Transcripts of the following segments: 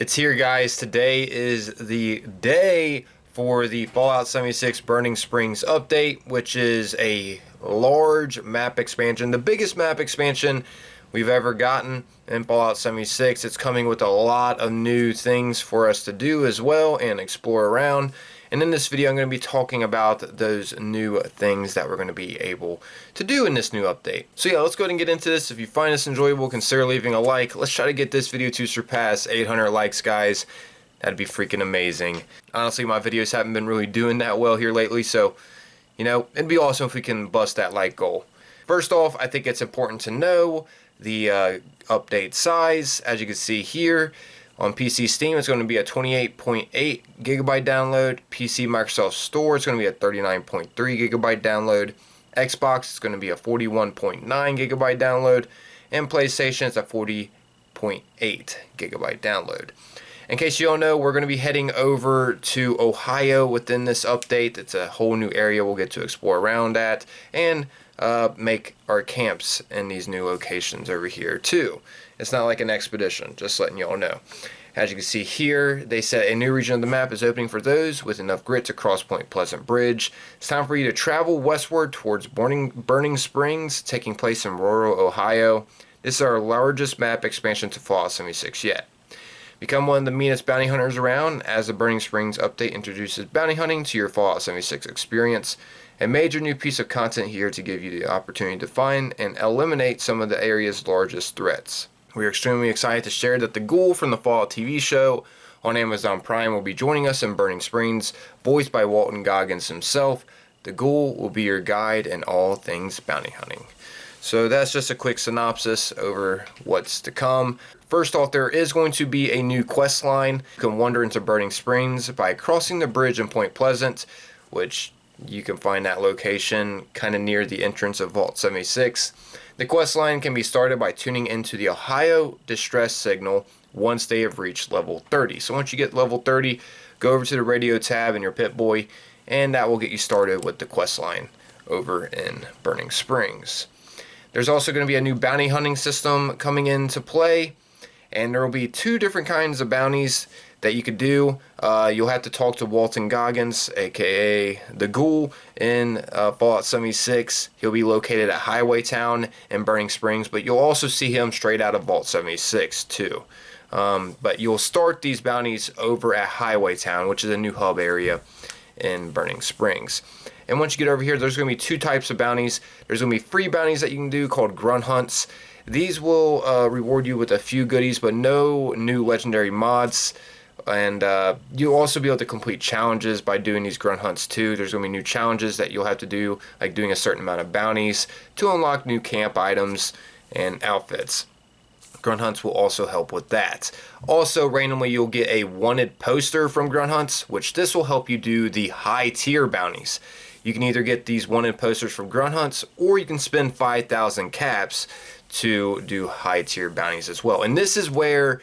It's here, guys. Today is the day for the Fallout 76 Burning Springs update, which is a large map expansion, the biggest map expansion we've ever gotten in Fallout 76. It's coming with a lot of new things for us to do as well and explore around. And in this video, I'm going to be talking about those new things that we're going to be able to do in this new update. So yeah, let's go ahead and get into this. If you find this enjoyable, consider leaving a like. Let's try to get this video to surpass 800 likes, guys. That'd be freaking amazing. Honestly, my videos haven't been really doing that well here lately, so, you know, it'd be awesome if we can bust that like goal. First off, I think it's important to know the update size. As you can see here, on PC Steam, it's going to be a 28.8 gigabyte download. PC Microsoft Store, it's going to be a 39.3 gigabyte download. Xbox, it's going to be a 41.9 gigabyte download. And PlayStation, it's a 40.8 gigabyte download. In case you don't know, we're going to be heading over to Ohio within this update. It's a whole new area we'll get to explore around at and make our camps in these new locations over here too. It's not like an expedition, just letting you all know. As you can see here, they said a new region of the map is opening for those with enough grit to cross Point Pleasant Bridge. It's time for you to travel westward towards Burning Springs, taking place in rural Ohio. This is our largest map expansion to Fallout 76 yet. Become one of the meanest bounty hunters around as the Burning Springs update introduces bounty hunting to your Fallout 76 experience. A major new piece of content here to give you the opportunity to find and eliminate some of the area's largest threats. We are extremely excited to share that the Ghoul from the Fallout TV show on Amazon Prime will be joining us in Burning Springs, voiced by Walton Goggins himself. The Ghoul will be your guide in all things bounty hunting. So that's just a quick synopsis over what's to come. First off, there is going to be a new quest line. You can wander into Burning Springs by crossing the bridge in Point Pleasant, which you can find that location kind of near the entrance of Vault 76. The quest line can be started by tuning into the Ohio distress signal once they have reached level 30. So once you get level 30, go over to the radio tab in your Pip-Boy, and that will get you started with the quest line over in Burning Springs. There's also going to be a new bounty hunting system coming into play, and there will be two different kinds of bounties that you could do. You'll have to talk to Walton Goggins, aka the Ghoul, in Fallout 76. He'll be located at Highwaytown in Burning Springs, but you'll also see him straight out of Vault 76 too. But you'll start these bounties over at Highwaytown, which is a new hub area in Burning Springs. And once you get over here, there's going to be two types of bounties. There's going to be free bounties that you can do called grunt hunts. These will reward you with a few goodies, but no new legendary mods. And you'll also be able to complete challenges by doing these grunt hunts too. There's going to be new challenges that you'll have to do, like doing a certain amount of bounties to unlock new camp items and outfits. Grunt hunts will also help with that. Also, randomly, you'll get a wanted poster from grunt hunts, which this will help you do the high tier bounties. You can either get these wanted posters from grunt hunts, or you can spend 5,000 caps to do high tier bounties as well. And this is where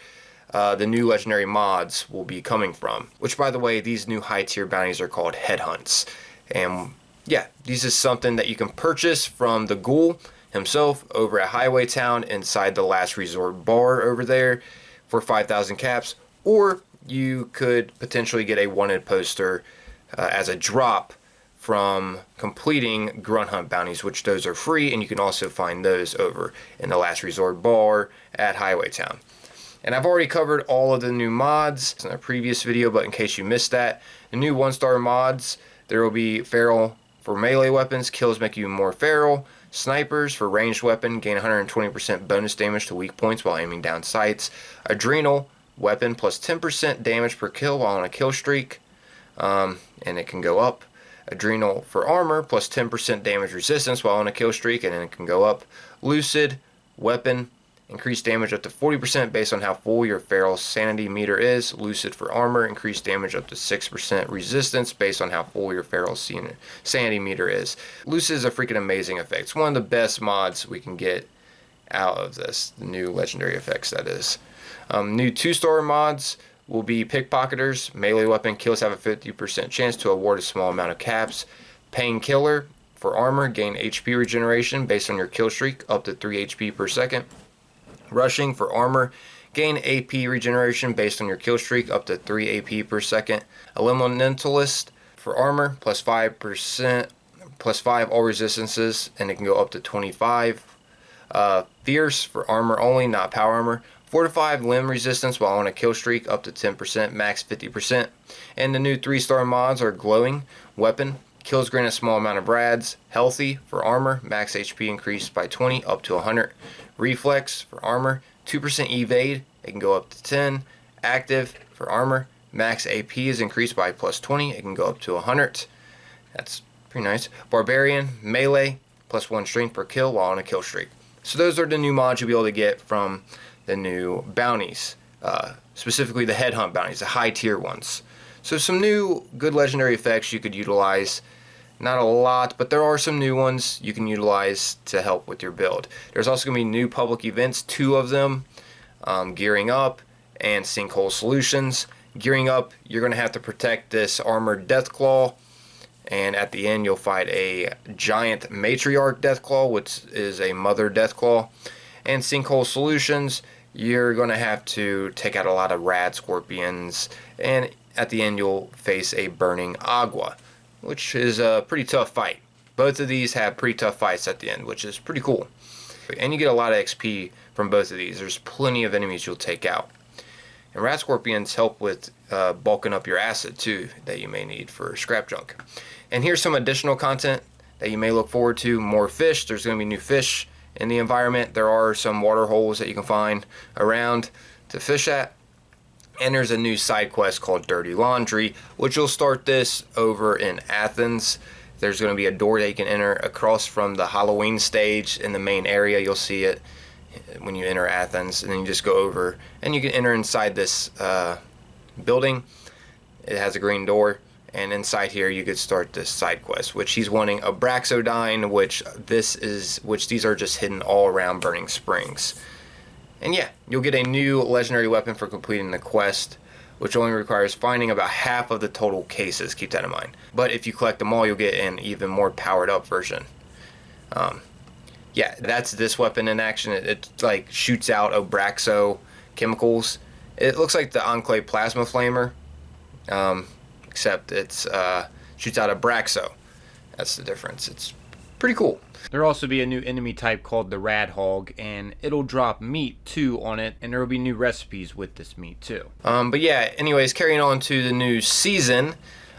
the new legendary mods will be coming from, which, by the way, these new high tier bounties are called headhunts. And yeah, this is something that you can purchase from the Ghoul himself over at Highwaytown inside the Last Resort bar over there for 5,000 caps, or you could potentially get a wanted poster as a drop from completing grunt hunt bounties, which those are free, and you can also find those over in the Last Resort bar at Highwaytown. And I've already covered all of the new mods in a previous video, but in case you missed that, the new 1-star mods, there will be Feral for melee weapons, kills make you more feral. Snipers for ranged weapon, gain 120% bonus damage to weak points while aiming down sights. Adrenal weapon plus 10% damage per kill while on a kill streak, and it can go up. Adrenal for armor plus 10% damage resistance while on a kill streak, and then it can go up. Lucid weapon, increased damage up to 40% based on how full your feral sanity meter is. Lucid for armor, increased damage up to 6% resistance based on how full your feral sanity meter is. Lucid is a freaking amazing effect. It's one of the best mods we can get out of this, the new legendary effects, that is. New 2-star mods will be Pickpocketers. Melee weapon kills have a 50% chance to award a small amount of caps. Painkiller for armor, gain HP regeneration based on your kill streak up to 3 HP per second. Rushing for armor, Gain AP regeneration based on your kill streak up to 3 AP per second. Elementalist for armor, plus 5%, plus 5 all resistances, and it can go up to 25. Fierce for armor only, not power armor. 4 to 5 limb resistance while on a kill streak, up to 10%, max 50%. And the new 3-star mods are glowing, weapon, kills grant a small amount of rads, healthy for armor, max HP increased by 20 up to 100. Reflex for armor, 2% evade, it can go up to 10. Active for armor, max AP is increased by plus 20, it can go up to 100. That's pretty nice. Barbarian, melee, plus 1 strength per kill while on a kill streak. So those are the new mods you'll be able to get from the new bounties, specifically the headhunt bounties, the high tier ones. So some new good legendary effects you could utilize. Not a lot, but there are some new ones you can utilize to help with your build. There's also going to be new public events, 2 of them, Gearing Up and Sinkhole Solutions. Gearing Up, you're going to have to protect this armored Deathclaw, and at the end you'll fight a giant matriarch Deathclaw, which is a mother Deathclaw. And Sinkhole Solutions, you're going to have to take out a lot of rad scorpions, and at the end you'll face a burning Agua, which is a pretty tough fight. Both of these have pretty tough fights at the end, which is pretty cool. And you get a lot of XP from both of these. There's plenty of enemies you'll take out. And rad scorpions help with bulking up your acid too, that you may need for scrap junk. And here's some additional content that you may look forward to. More fish. There's going to be new fish in the environment. There are some water holes that you can find around to fish at. And there's a new side quest called Dirty Laundry, which will start this over in Athens. There's going to be a door that you can enter across from the Halloween stage in the main area. You'll see it when you enter Athens, and then you just go over and you can enter inside this building. It has a green door, and inside here you could start this side quest, which he's wanting a Braxodine, which these are just hidden all around Burning Springs. And yeah, you'll get a new legendary weapon for completing the quest, which only requires finding about half of the total cases. Keep that in mind. But if you collect them all, you'll get an even more powered up version. Yeah, that's this weapon in action. It like shoots out Obraxo chemicals. It looks like the Enclave Plasma Flamer, except it's shoots out Obraxo. That's the difference. It's pretty cool. There'll also be a new enemy type called the Rad Hog, and it'll drop meat too on it, and there will be new recipes with this meat too. But yeah, anyways, carrying on to the new season,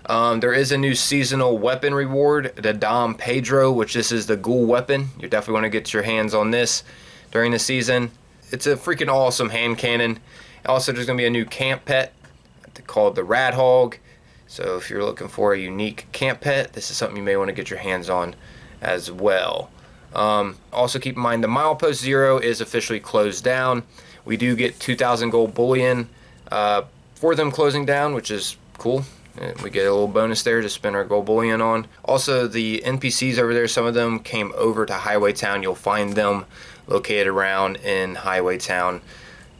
there is a new seasonal weapon reward, the Dom Pedro, which this is the ghoul weapon. You definitely want to get your hands on this during the season. It's a freaking awesome hand cannon. Also, there's going to be a new camp pet called the Rad Hog. So if you're looking for a unique camp pet, this is something you may want to get your hands on as well. Also keep in mind the Milepost Zero is officially closed down. We do get 2,000 gold bullion for them closing down, which is cool. We get a little bonus there to spend our gold bullion on. Also, the NPCs over there, some of them came over to Highway Town. You'll find them located around in Highway Town.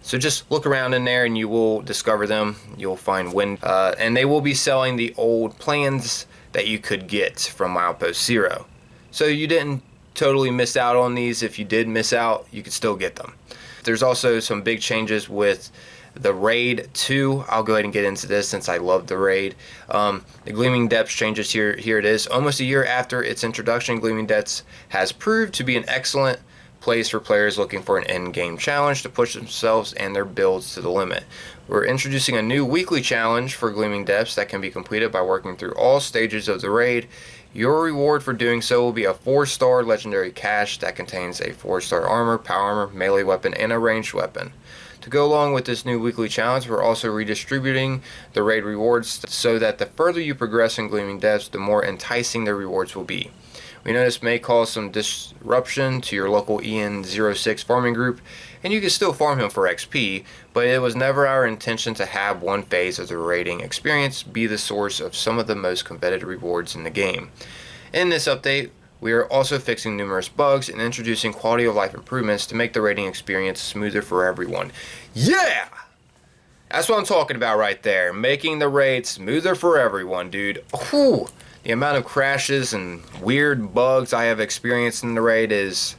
So just look around in there and you will discover them. You'll find and they will be selling the old plans that you could get from Milepost Zero. So you didn't totally miss out on these. If you did miss out, you could still get them. There's also some big changes with the Raid 2. I'll go ahead and get into this since I love the Raid. The Gleaming Depths changes here. Here it is. Almost a year after its introduction, Gleaming Depths has proved to be an excellent place for players looking for an end-game challenge to push themselves and their builds to the limit. We're introducing a new weekly challenge for Gleaming Depths that can be completed by working through all stages of the raid. Your reward for doing so will be a 4-star legendary cache that contains a 4-star armor, power armor, melee weapon, and a ranged weapon. To go along with this new weekly challenge, we're also redistributing the raid rewards so that the further you progress in Gleaming Depths, the more enticing the rewards will be. We know this may cause some disruption to your local EN06 farming group, and you can still farm him for XP, but it was never our intention to have one phase of the raiding experience be the source of some of the most competitive rewards in the game. In this update, we are also fixing numerous bugs and introducing quality of life improvements to make the raiding experience smoother for everyone. Yeah! That's what I'm talking about right there. Making the raid smoother for everyone, dude. Whew. The amount of crashes and weird bugs I have experienced in the raid it's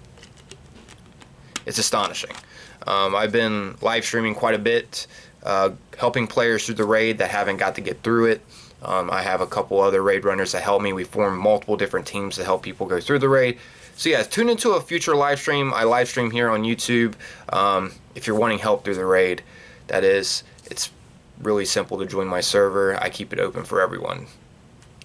astonishing. I've been live streaming quite a bit, helping players through the raid that haven't got to get through it. I have a couple other raid runners that help me. We form multiple different teams to help people go through the raid. So yeah, tune into a future live stream. I live stream here on YouTube. If you're wanting help through the raid, that is, it's really simple to join my server. I keep it open for everyone.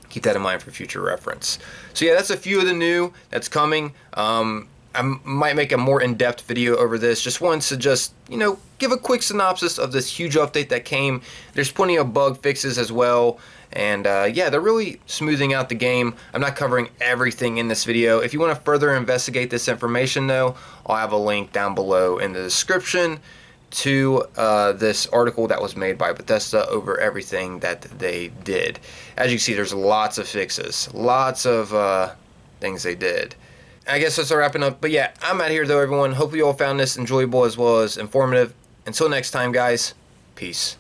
Keep that in mind for future reference. So yeah, that's a few of the new that's coming. I might make a more in-depth video over this. Just wanted to give a quick synopsis of this huge update that came. There's plenty of bug fixes as well. And yeah, they're really smoothing out the game. I'm not covering everything in this video. If you want to further investigate this information though, I'll have a link down below in the description to this article that was made by Bethesda over everything that they did. As you can see, there's lots of fixes, lots of things they did. I guess that's wrapping up. But yeah, I'm out here though, everyone. Hopefully you all found this enjoyable as well as informative. Until next time, guys, peace.